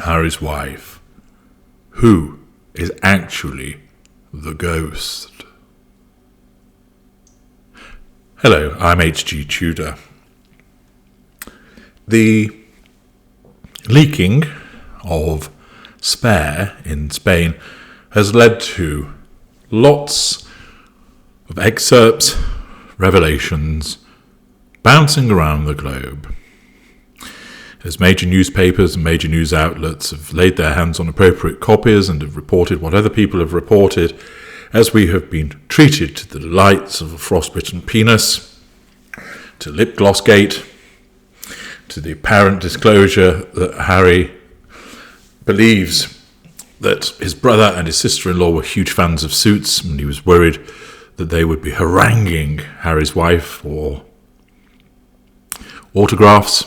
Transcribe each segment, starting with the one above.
Harry's wife, who is actually the ghost. Hello, I'm H.G. Tudor. The leaking of Spare in Spain has led to lots of excerpts, revelations, bouncing around the globe. As major newspapers and major news outlets have laid their hands on appropriate copies and have reported what other people have reported, as we have been treated to the delights of a frostbitten penis, to lip gloss gate, to the apparent disclosure that Harry believes that his brother and his sister-in-law were huge fans of Suits, and he was worried that they would be haranguing Harry's wife for autographs,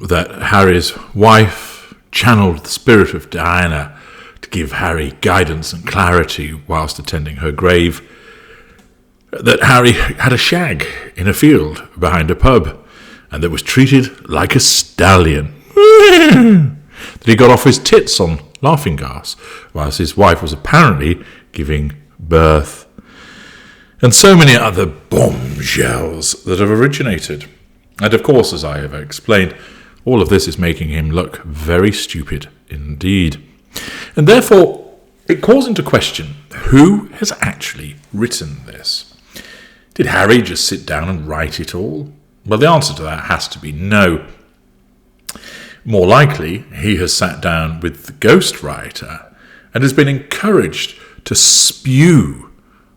that Harry's wife channeled the spirit of Diana to give Harry guidance and clarity whilst attending her grave, that Harry had a shag in a field behind a pub and that was treated like a stallion, that he got off his tits on laughing gas whilst his wife was apparently giving birth, and so many other bombshells that have originated. And of course, as I have explained, all of this is making him look very stupid indeed. And therefore, it calls into question who has actually written this. Did Harry just sit down and write it all? Well, the answer to that has to be no. More likely, he has sat down with the ghostwriter and has been encouraged to spew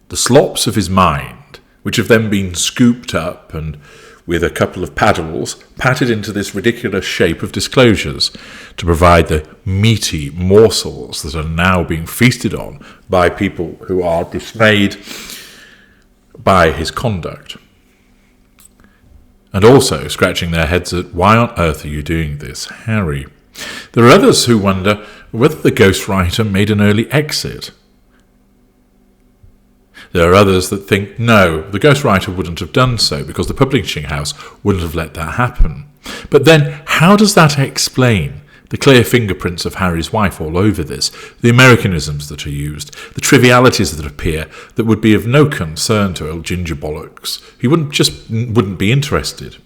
the slops of his mind, which have then been scooped up and, with a couple of paddles, patted into this ridiculous shape of disclosures to provide the meaty morsels that are now being feasted on by people who are dismayed by his conduct. And also scratching their heads at, why on earth are you doing this, Harry? There are others who wonder whether the ghostwriter made an early exit. There are others that think, no, the ghostwriter wouldn't have done so because the publishing house wouldn't have let that happen. But then, how does that explain the clear fingerprints of Harry's wife all over this, the Americanisms that are used, the trivialities that appear that would be of no concern to old Ginger Bollocks? He wouldn't be interested.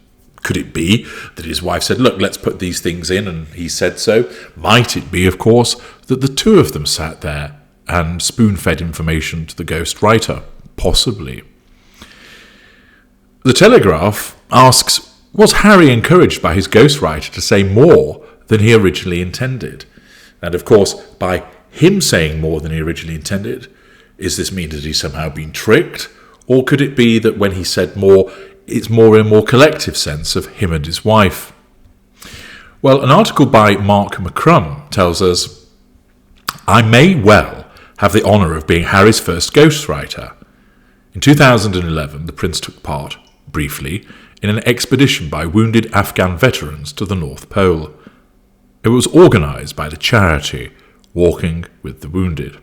Could it be that his wife said, look, let's put these things in, and he said so? Might it be, of course, that the two of them sat there and spoon-fed information to the ghostwriter? Possibly. The Telegraph asks, was Harry encouraged by his ghostwriter to say more than he originally intended? And of course, by him saying more than he originally intended, does this mean that he's somehow been tricked? Or could it be that when he said more, it's more in a more collective sense of him and his wife? Well, an article by Mark McCrum tells us, I may well have the honour of being Harry's first ghostwriter. In 2011, the Prince took part, briefly, in an expedition by wounded Afghan veterans to the North Pole. It was organised by the charity Walking with the Wounded.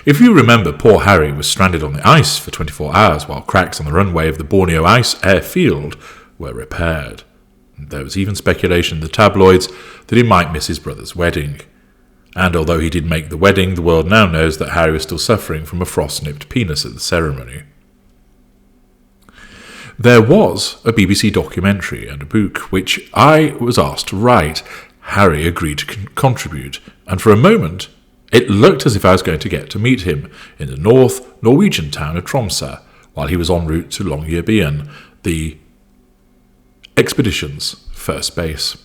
If you remember, poor Harry was stranded on the ice for 24 hours while cracks on the runway of the Borneo Ice Airfield were repaired. There was even speculation in the tabloids that he might miss his brother's wedding. And although he did make the wedding, the world now knows that Harry was still suffering from a frost-nipped penis at the ceremony. There was a BBC documentary and a book which I was asked to write. Harry agreed to contribute, and for a moment it looked as if I was going to get to meet him in the North Norwegian town of Tromsø while he was en route to Longyearbyen, the expedition's first base.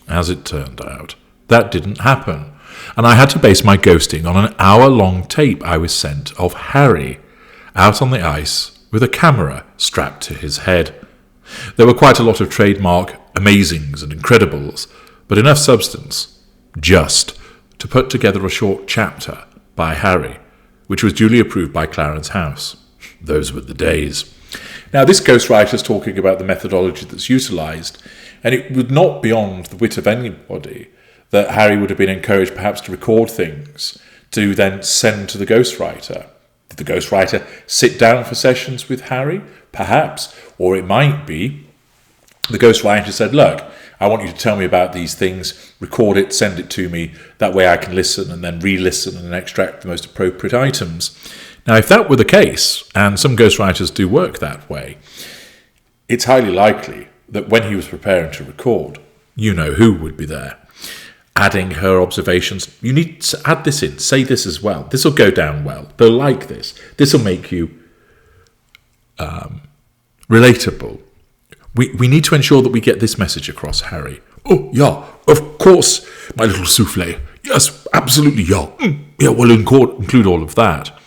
As it turned out, that didn't happen, and I had to base my ghosting on an hour-long tape I was sent of Harry out on the ice with a camera strapped to his head. There were quite a lot of trademark amazings and incredibles, but enough substance just to put together a short chapter by Harry, which was duly approved by Clarence House. Those were the days. Now, this ghostwriter is talking about the methodology that's utilised, and it would not be beyond the wit of anybody that Harry would have been encouraged perhaps to record things to then send to the ghostwriter. Did the ghostwriter sit down for sessions with Harry? Perhaps. Or it might be the ghostwriter said, look, I want you to tell me about these things, record it, send it to me. That way I can listen and then re-listen and extract the most appropriate items. Now, if that were the case, and some ghostwriters do work that way, it's highly likely that when he was preparing to record, you know who would be there, adding her observations. You need to add this in, say this as well. This will go down well. They'll like this. This will make you relatable. We need to ensure that we get this message across, Harry. Oh, yeah, of course, my little souffle. Yes, absolutely, yeah. Yeah, we'll include all of that.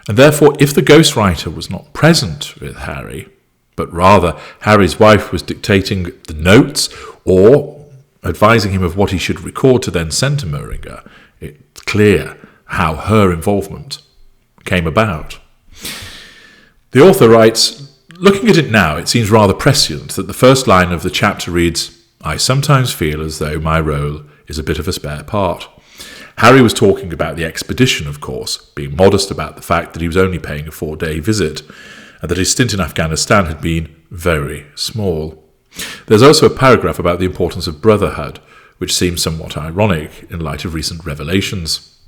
And therefore, if the ghostwriter was not present with Harry, but rather Harry's wife was dictating the notes or advising him of what he should record to then send to Moehringer, it's clear how her involvement came about. The author writes, looking at it now, it seems rather prescient that the first line of the chapter reads, I sometimes feel as though my role is a bit of a spare part. Harry was talking about the expedition, of course, being modest about the fact that he was only paying a 4-day visit, and that his stint in Afghanistan had been very small. There's also a paragraph about the importance of brotherhood, which seems somewhat ironic in light of recent revelations.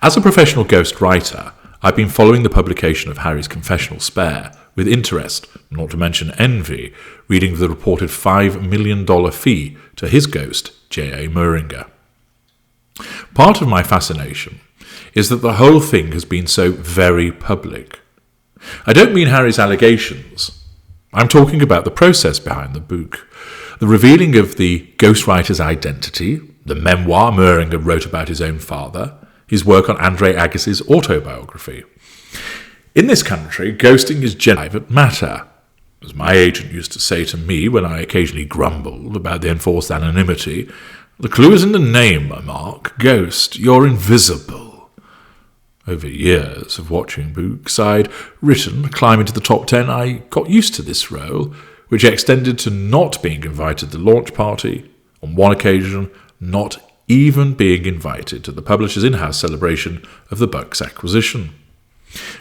As a professional ghost writer, I've been following the publication of Harry's confessional spare with interest, not to mention envy, reading the reported $5 million fee to his ghost, JR Moehringer. Part of my fascination is that the whole thing has been so very public. I don't mean Harry's allegations. I'm talking about the process behind the book, the revealing of the ghostwriter's identity, the memoir Moehringer wrote about his own father, his work on Andre Agassi's autobiography. In this country, ghosting is private matter. As my agent used to say to me when I occasionally grumbled about the enforced anonymity, the clue is in the name, Mark. Ghost, you're invisible. Over years of watching books I'd written, climbing to the top 10, I got used to this role, which extended to not being invited to the launch party, on one occasion, not even being invited to the publisher's in-house celebration of the book's acquisition.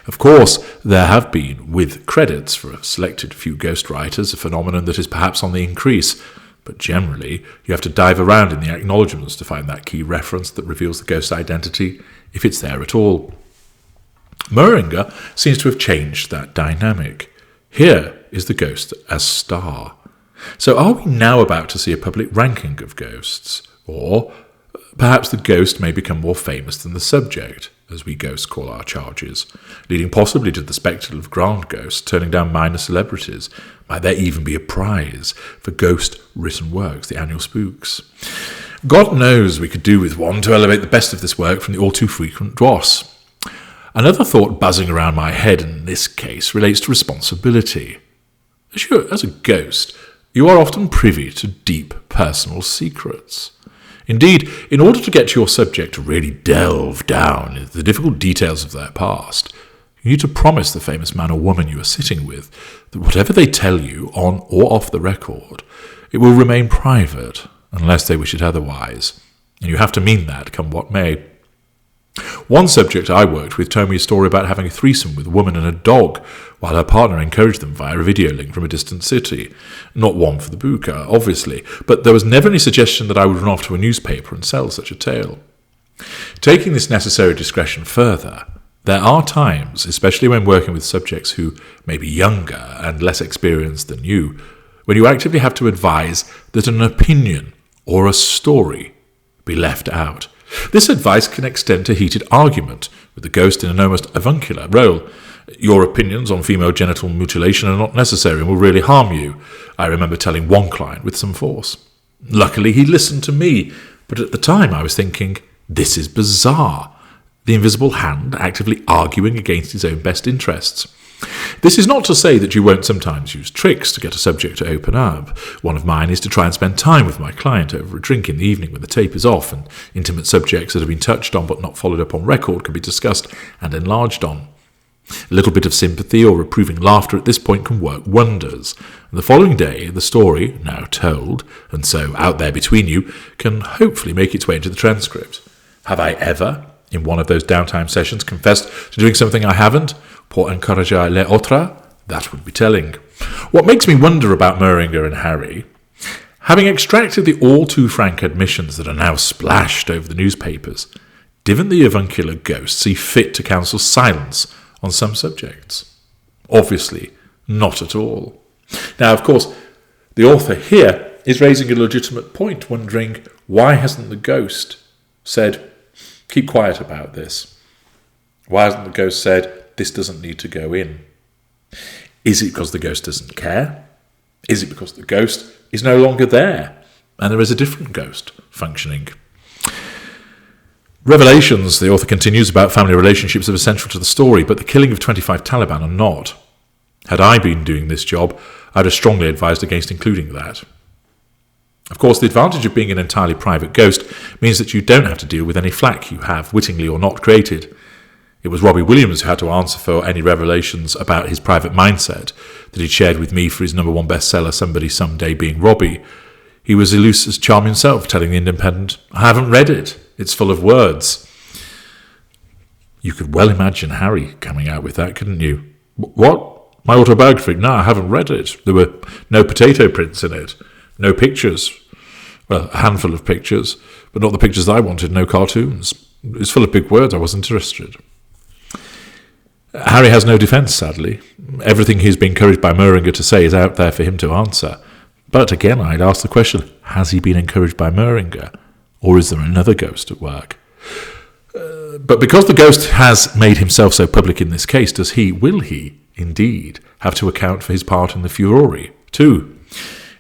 Of course, there have been, with credits for a selected few ghostwriters, a phenomenon that is perhaps on the increase, but generally you have to dive around in the acknowledgements to find that key reference that reveals the ghost's identity, if it's there at all. Moehringer seems to have changed that dynamic. Here is the ghost as star. So are we now about to see a public ranking of ghosts? Or perhaps the ghost may become more famous than the subject, as we ghosts call our charges, leading possibly to the spectacle of grand ghosts turning down minor celebrities. Might there even be a prize for ghost-written works, the annual spooks? God knows we could do with one to elevate the best of this work from the all-too-frequent dross. Another thought buzzing around my head in this case relates to responsibility. As a ghost, you are often privy to deep personal secrets. Indeed, in order to get your subject to really delve down into the difficult details of their past, you need to promise the famous man or woman you are sitting with that whatever they tell you, on or off the record, it will remain private, unless they wish it otherwise, and you have to mean that, come what may. One subject I worked with told me a story about having a threesome with a woman and a dog, while her partner encouraged them via a video link from a distant city. Not one for the book, obviously, but there was never any suggestion that I would run off to a newspaper and sell such a tale. Taking this necessary discretion further, there are times, especially when working with subjects who may be younger and less experienced than you, when you actively have to advise that an opinion or a story be left out. This advice can extend to heated argument, with the ghost in an almost avuncular role. Your opinions on female genital mutilation are not necessary and will really harm you, I remember telling one client with some force. Luckily, he listened to me, but at the time I was thinking, this is bizarre. The invisible hand actively arguing against his own best interests. This is not to say that you won't sometimes use tricks to get a subject to open up. One of mine is to try and spend time with my client over a drink in the evening when the tape is off and intimate subjects that have been touched on but not followed up on record can be discussed and enlarged on. A little bit of sympathy or reproving laughter at this point can work wonders. And the following day, the story, now told, and so out there between you, can hopefully make its way into the transcript. Have I ever, in one of those downtime sessions, confessed to doing something I haven't? Pour encourager les autres? That would be telling. What makes me wonder about Moehringer and Harry, Having extracted the all-too-frank admissions that are now splashed over the newspapers, didn't the avuncular ghost see fit to counsel silence on some subjects? Obviously, not at all. Now, of course, the author here is raising a legitimate point, wondering why hasn't the ghost said, keep quiet about this? Why hasn't the ghost said, this doesn't need to go in? Is it because the ghost doesn't care? Is it because the ghost is no longer there and there is a different ghost functioning? Revelations, the author continues, about family relationships are essential to the story, but the killing of 25 Taliban are not. Had I been doing this job, I'd have strongly advised against including that. Of course, the advantage of being an entirely private ghost means that you don't have to deal with any flack you have, wittingly or not, created. It was Robbie Williams who had to answer for any revelations about his private mindset that he'd shared with me for his #1 bestseller, Somebody Someday, being Robbie. He was elusive as charm himself, telling The Independent, I haven't read it. It's full of words. You could well imagine Harry coming out with that, couldn't you? What? My autobiography? No, I haven't read it. There were no potato prints in it. No pictures. Well, a handful of pictures, but not the pictures I wanted, no cartoons. It was full of big words. I wasn't interested. Harry has no defence, sadly. Everything he's been encouraged by Moehringer to say is out there for him to answer. But again, I'd ask the question, has he been encouraged by Moehringer? Or is there another ghost at work? But because the ghost has made himself so public in this case, will he, indeed, have to account for his part in the furore, too?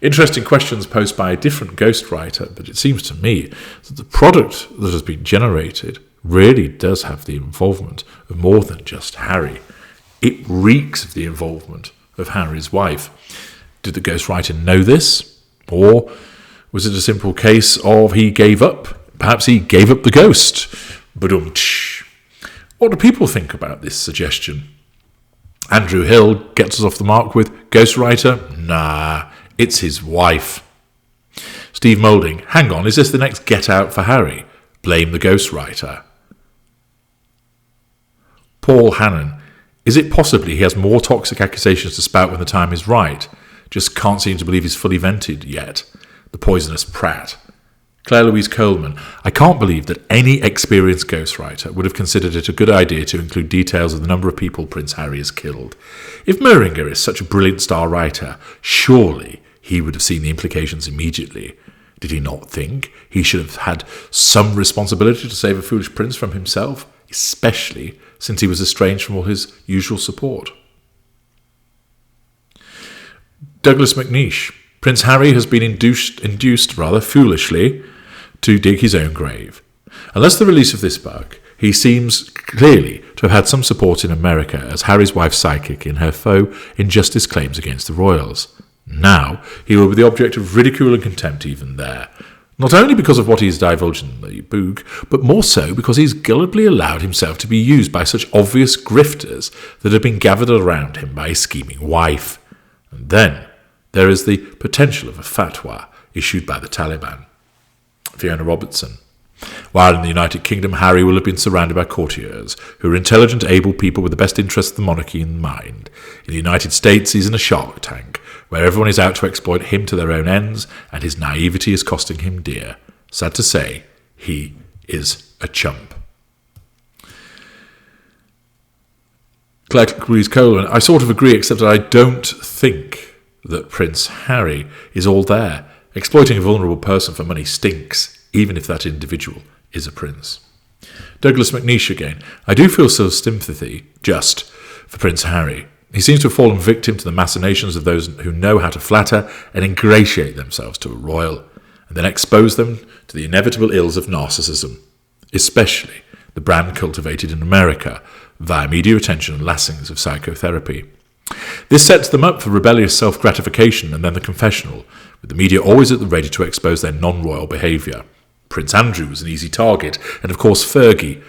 Interesting questions posed by a different ghostwriter, but it seems to me that the product that has been generated really does have the involvement of more than just Harry. It reeks of the involvement of Harry's wife. Did the ghostwriter know this? Or was it a simple case of he gave up? Perhaps he gave up the ghost. Badum-tsh. What do people think about this suggestion? Andrew Hill gets us off the mark with ghostwriter? Nah, it's his wife. Steve Moulding, hang on, is this the next Get Out for Harry? Blame the ghostwriter. Paul Hannon, is it possibly he has more toxic accusations to spout when the time is right? Just can't seem to believe he's fully vented yet. The poisonous Pratt. Claire Louise Coleman, I can't believe that any experienced ghostwriter would have considered it a good idea to include details of the number of people Prince Harry has killed. If Moehringer is such a brilliant star writer, surely he would have seen the implications immediately. Did he not think he should have had some responsibility to save a foolish prince from himself, especially since he was estranged from all his usual support? Douglas McNeish, Prince Harry has been induced foolishly, to dig his own grave. Unless the release of this book, he seems clearly to have had some support in America as Harry's wife's psychic in her faux injustice claims against the royals. Now he will be the object of ridicule and contempt even there, not only because of what he has divulged in the book, but more so because he's gullibly allowed himself to be used by such obvious grifters that have been gathered around him by his scheming wife. And then there is the potential of a fatwa issued by the Taliban. Fiona Robertson. While in the United Kingdom, Harry will have been surrounded by courtiers, who are intelligent, able people with the best interests of the monarchy in mind. In the United States, he's in a shark tank, where everyone is out to exploit him to their own ends, and his naivety is costing him dear. Sad to say, he is a chump. Claire Louise Coleman, I sort of agree, except that I don't think that Prince Harry is all there. Exploiting a vulnerable person for money stinks, even if that individual is a prince. Douglas McNeish again. I do feel some sympathy, just, for Prince Harry. He seems to have fallen victim to the machinations of those who know how to flatter and ingratiate themselves to a royal, and then expose them to the inevitable ills of narcissism, especially the brand cultivated in America via media attention and lashings of psychotherapy. This sets them up for rebellious self-gratification and then the confessional, with the media always at the ready to expose their non-royal behaviour. Prince Andrew was an easy target, and of course Fergie.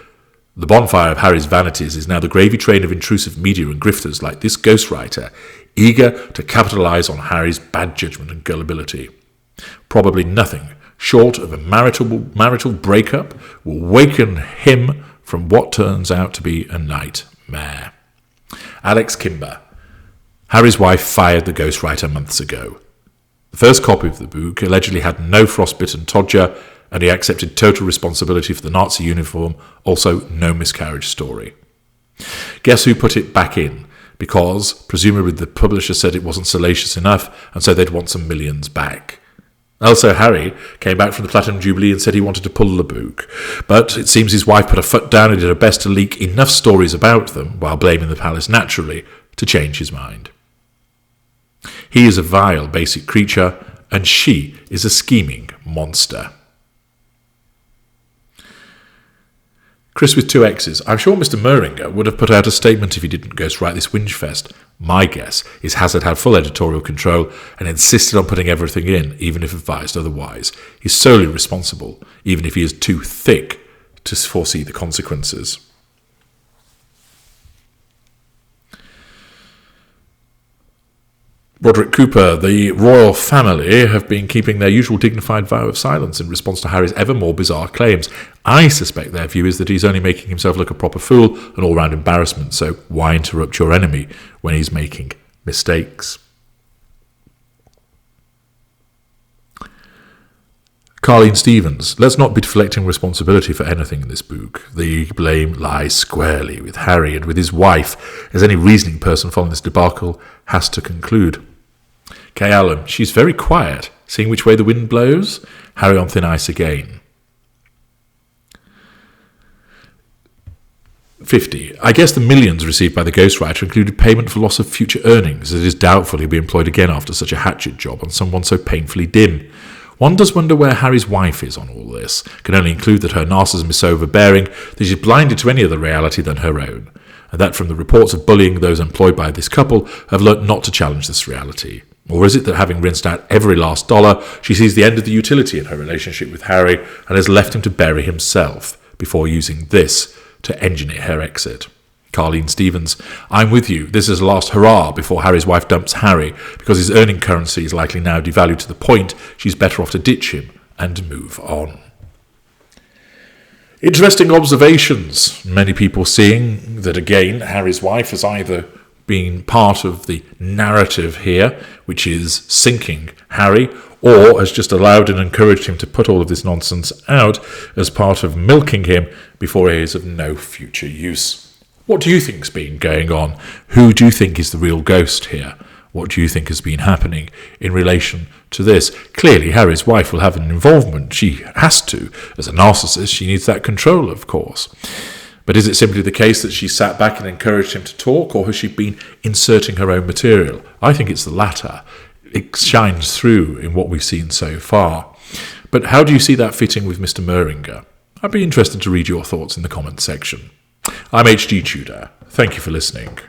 The bonfire of Harry's vanities is now the gravy train of intrusive media and grifters like this ghostwriter, eager to capitalise on Harry's bad judgment and gullibility. Probably nothing short of a marital breakup will waken him from what turns out to be a nightmare. Alex Kimber. Harry's wife fired the ghostwriter months ago. The first copy of the book allegedly had no frostbitten todger, and he accepted total responsibility for the Nazi uniform, also no miscarriage story. Guess who put it back in? Because, presumably, the publisher said it wasn't salacious enough, and so they'd want some millions back. Also, Harry came back from the Platinum Jubilee and said he wanted to pull the book, but it seems his wife put her foot down and did her best to leak enough stories about them, while blaming the palace naturally, to change his mind. He is a vile, basic creature, and she is a scheming monster. Chris with 2 X's. I'm sure Mr. Moehringer would have put out a statement if he didn't ghostwrite this whinge-fest. My guess is Hazard had full editorial control and insisted on putting everything in, even if advised otherwise. He's solely responsible, even if he is too thick to foresee the consequences. Roderick Cooper, the royal family have been keeping their usual dignified vow of silence in response to Harry's ever more bizarre claims. I suspect their view is that he's only making himself look a proper fool, an all-round embarrassment, so why interrupt your enemy when he's making mistakes? Carleen Stevens, let's not be deflecting responsibility for anything in this book. The blame lies squarely with Harry and with his wife, as any reasoning person following this debacle has to conclude. Kay Allen, she's very quiet, seeing which way the wind blows. Harry on thin ice again. 50. I guess the millions received by the ghostwriter included payment for loss of future earnings, as it is doubtful he'll be employed again after such a hatchet job on someone so painfully dim. One does wonder where Harry's wife is on all this. Can only include that her narcissism is so overbearing that she's blinded to any other reality than her own, and that from the reports of bullying those employed by this couple have learnt not to challenge this reality. Or is it that having rinsed out every last dollar, she sees the end of the utility in her relationship with Harry and has left him to bury himself before using this to engineer her exit? Carleen Stevens, I'm with you. This is a last hurrah before Harry's wife dumps Harry, because his earning currency is likely now devalued to the point she's better off to ditch him and move on. Interesting observations. Many people seeing that, again, Harry's wife has either been part of the narrative here, which is sinking Harry, or has just allowed and encouraged him to put all of this nonsense out as part of milking him before he is of no future use. What do you think's been going on? Who do you think is the real ghost here? What do you think has been happening in relation to this? Clearly, Harry's wife will have an involvement. She has to. As a narcissist, she needs that control, of course. But is it simply the case that she sat back and encouraged him to talk, or has she been inserting her own material? I think it's the latter. It shines through in what we've seen so far. But how do you see that fitting with Mr. Moehringer? I'd be interested to read your thoughts in the comments section. I'm H.G. Tudor. Thank you for listening.